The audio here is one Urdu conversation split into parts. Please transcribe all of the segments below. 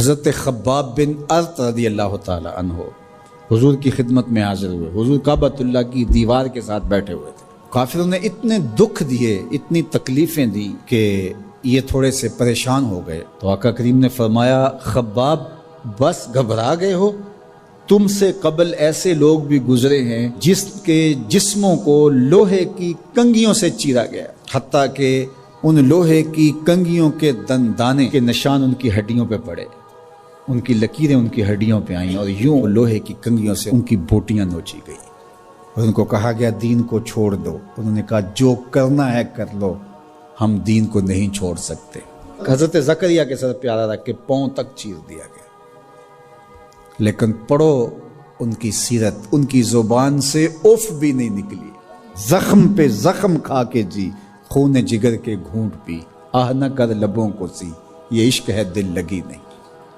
حضرت خباب بن ارت رضی اللہ تعالی عنہ حضور کی خدمت میں حاضر ہوئے. حضور کعبۃ اللہ کی دیوار کے ساتھ بیٹھے ہوئے تھے. کافروں نے اتنے دکھ دیے، اتنی تکلیفیں دی کہ یہ تھوڑے سے پریشان ہو گئے. تو آقا کریم نے فرمایا خباب بس گھبرا گئے ہو، تم سے قبل ایسے لوگ بھی گزرے ہیں جس کے جسموں کو لوہے کی کنگھیوں سے چیرا گیا، حتیٰ کہ ان لوہے کی کنگھیوں کے دندانے کے نشان ان کی ہڈیوں پہ پڑے، ان کی لکیریں ان کی ہڈیوں پہ آئیں اور یوں لوہے کی کنگھیوں سے ان کی بوٹیاں نوچی گئی اور ان کو کہا گیا دین کو چھوڑ دو. انہوں نے کہا جو کرنا ہے کر لو، ہم دین کو نہیں چھوڑ سکتے. حضرت زکریا کے سر پیارا رکھ کے پاؤں تک چیر دیا گیا. لیکن پڑھو ان کی سیرت، ان کی زبان سے اف بھی نہیں نکلی. زخم پہ زخم کھا کے جی، خون جگر کے گھونٹ پی، آہ نہ کر لبوں کو سی، یہ عشق ہے دل لگی نہیں.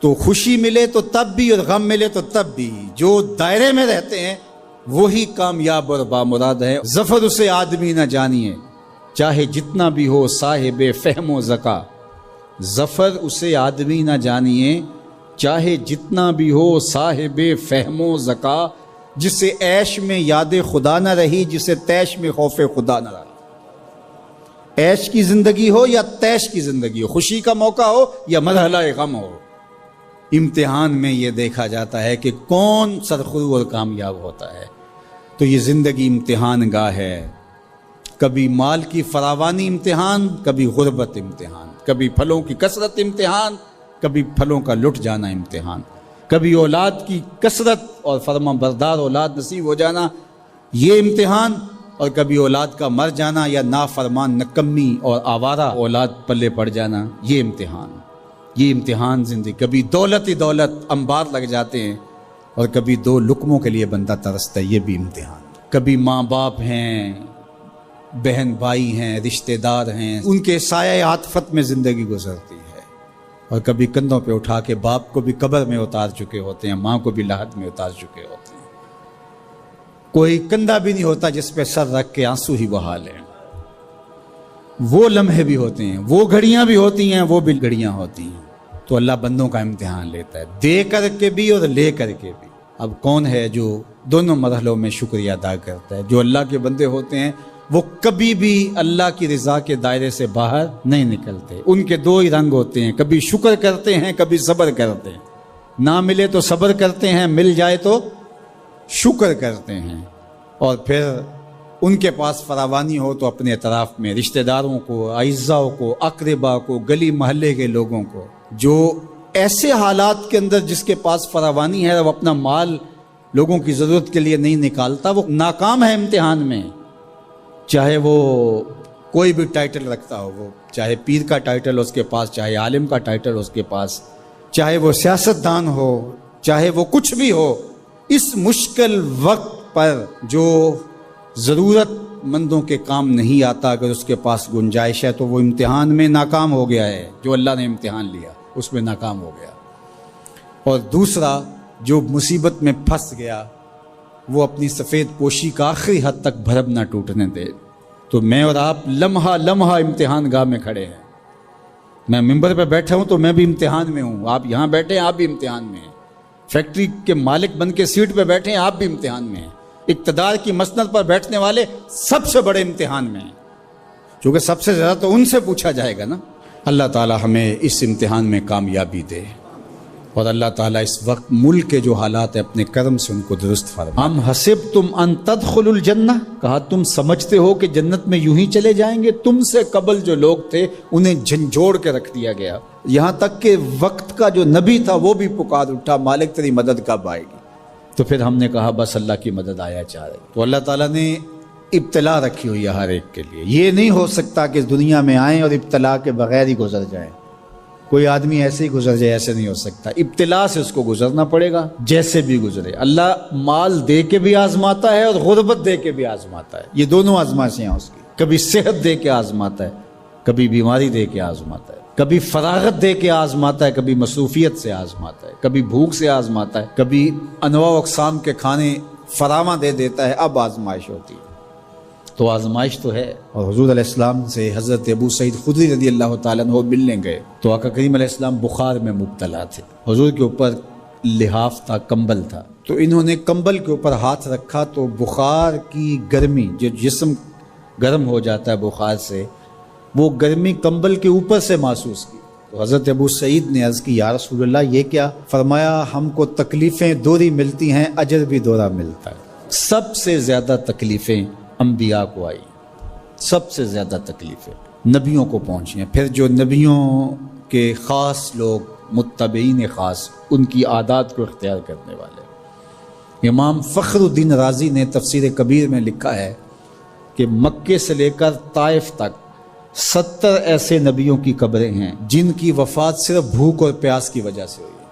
تو خوشی ملے تو تب بھی اور غم ملے تو تب بھی جو دائرے میں رہتے ہیں وہی کامیاب اور بامراد ہے. ظفر اسے آدمی نہ جانیے چاہے جتنا بھی ہو صاحب فہم و ذکا. ظفر اسے آدمی نہ جانیے چاہے جتنا بھی ہو صاحب فہم و ذکا. جسے عیش میں یاد خدا نہ رہی، جسے تیش میں خوف خدا نہ رہا. عیش کی زندگی ہو یا تیش کی زندگی ہو، خوشی کا موقع ہو یا مرحلہ غم ہو، امتحان میں یہ دیکھا جاتا ہے کہ کون سرخرو اور کامیاب ہوتا ہے. تو یہ زندگی امتحان گاہ ہے. کبھی مال کی فراوانی امتحان، کبھی غربت امتحان، کبھی پھلوں کی کثرت امتحان، کبھی پھلوں کا لٹ جانا امتحان، کبھی اولاد کی کثرت اور فرما بردار اولاد نصیب ہو جانا یہ امتحان، اور کبھی اولاد کا مر جانا یا نافرمان نکمی اور آوارہ اولاد پلے پڑ جانا یہ امتحان. یہ امتحان زندگی. کبھی دولت ہی دولت انبار لگ جاتے ہیں اور کبھی دو لقموں کے لیے بندہ ترستا ہے، یہ بھی امتحان. کبھی ماں باپ ہیں، بہن بھائی ہیں، رشتہ دار ہیں، ان کے سایہ عاطفت میں زندگی گزرتی ہے. اور کبھی کندھوں پہ اٹھا کے باپ کو بھی قبر میں اتار چکے ہوتے ہیں، ماں کو بھی لحد میں اتار چکے ہوتے ہیں. کوئی کندھا بھی نہیں ہوتا جس پہ سر رکھ کے آنسو ہی بہا لیں. وہ لمحے بھی ہوتے ہیں، وہ گھڑیاں بھی ہوتی ہیں، وہ بھی گھڑیاں ہوتی ہیں. تو اللہ بندوں کا امتحان لیتا ہے، دے کر کے بھی اور لے کر کے بھی. اب کون ہے جو دونوں مرحلوں میں شکریہ ادا کرتا ہے؟ جو اللہ کے بندے ہوتے ہیں وہ کبھی بھی اللہ کی رضا کے دائرے سے باہر نہیں نکلتے. ان کے دو ہی رنگ ہوتے ہیں، کبھی شکر کرتے ہیں، کبھی صبر کرتے ہیں. نہ ملے تو صبر کرتے ہیں، مل جائے تو شکر کرتے ہیں. اور پھر ان کے پاس فراوانی ہو تو اپنے اطراف میں رشتہ داروں کو، اعزاؤں کو، اقربا کو، گلی محلے کے لوگوں کو. جو ایسے حالات کے اندر جس کے پاس فراوانی ہے وہ اپنا مال لوگوں کی ضرورت کے لیے نہیں نکالتا، وہ ناکام ہے امتحان میں. چاہے وہ کوئی بھی ٹائٹل رکھتا ہو، وہ چاہے پیر کا ٹائٹل اس کے پاس، چاہے عالم کا ٹائٹل اس کے پاس، چاہے وہ سیاستدان ہو، چاہے وہ کچھ بھی ہو. اس مشکل وقت پر جو ضرورت مندوں کے کام نہیں آتا، اگر اس کے پاس گنجائش ہے تو وہ امتحان میں ناکام ہو گیا ہے. جو اللہ نے امتحان لیا اس میں ناکام ہو گیا. اور دوسرا جو مصیبت میں پھنس گیا وہ اپنی سفید پوشی کا آخری حد تک بھرب نہ ٹوٹنے دے. تو میں اور آپ لمحہ لمحہ امتحان گاہ میں کھڑے ہیں. میں ممبر پہ بیٹھا ہوں تو میں بھی امتحان میں ہوں، آپ یہاں بیٹھے ہیں آپ بھی امتحان میں ہیں. فیکٹری کے مالک بن کے سیٹ پہ بیٹھے ہیں آپ بھی امتحان میں ہیں. اقتدار کی مسند پر بیٹھنے والے سب سے بڑے امتحان میں ہیں، کیونکہ سب سے زیادہ تو ان سے پوچھا جائے گا نا. اللہ تعالی ہمیں اس امتحان میں کامیابی دے، اور اللہ تعالیٰ اس وقت ملک کے جو حالات ہیں اپنے کرم سے ان کو درست فرمائے. ام حسبتم ان تدخلوا الجنہ، کہا تم سمجھتے ہو کہ جنت میں یوں ہی چلے جائیں گے؟ تم سے قبل جو لوگ تھے انہیں جھنجھوڑ کے رکھ دیا گیا، یہاں تک کہ وقت کا جو نبی تھا وہ بھی پکار اٹھا مالک تیری مدد کب آئے گی؟ تو پھر ہم نے کہا بس اللہ کی مدد آیا چاہ رہی. تو اللہ تعالیٰ نے ابتلا رکھی ہوئی ہے ہر ایک کے لیے. یہ نہیں ہو سکتا کہ دنیا میں آئیں اور ابتلا کے بغیر ہی گزر جائیں. کوئی آدمی ایسے ہی گزر جائے، ایسے نہیں ہو سکتا. ابتلا سے اس کو گزرنا پڑے گا جیسے بھی گزرے. اللہ مال دے کے بھی آزماتا ہے اور غربت دے کے بھی آزماتا ہے. یہ دونوں آزمائشیں ہیں اس کی. کبھی صحت دے کے آزماتا ہے، کبھی بیماری دے کے آزماتا ہے، کبھی فراغت دے کے آزماتا ہے، کبھی مصروفیت سے آزماتا ہے، کبھی بھوک سے آزماتا ہے، کبھی انواع و اقسام کے کھانے فراواں دے دیتا ہے. اب آزمائش ہوتی ہے. تو آزمائش تو ہے۔ اور حضور علیہ السلام سے حضرت ابو سعید خدری رضی اللہ تعالیٰ عنہ ملنے گئے تو آقا کریم علیہ السلام بخار میں مبتلا تھے، حضور کے اوپر لحاف تھا، کمبل تھا، تو انہوں نے کمبل کے اوپر ہاتھ رکھا تو بخار کی گرمی، جو جسم گرم ہو جاتا ہے بخار سے، وہ گرمی کمبل کے اوپر سے محسوس کی۔ تو حضرت ابو سعید نے عرض کی یا رسول اللہ یہ کیا؟ فرمایا ہم کو تکلیفیں دوہری ملتی ہیں، اجر بھی دوہرا ملتا ہے۔ سب سے زیادہ تکلیفیں انبیاء کو آئی، سب سے زیادہ تکلیفیں نبیوں کو پہنچی ہیں، پھر جو نبیوں کے خاص لوگ، متبعین خاص، ان کی عادات کو اختیار کرنے والے۔ امام فخر الدین رازی نے تفسیر کبیر میں لکھا ہے کہ مکے سے لے کر طائف تک 70 ایسے نبیوں کی قبریں ہیں جن کی وفات صرف بھوک اور پیاس کی وجہ سے ہوئی۔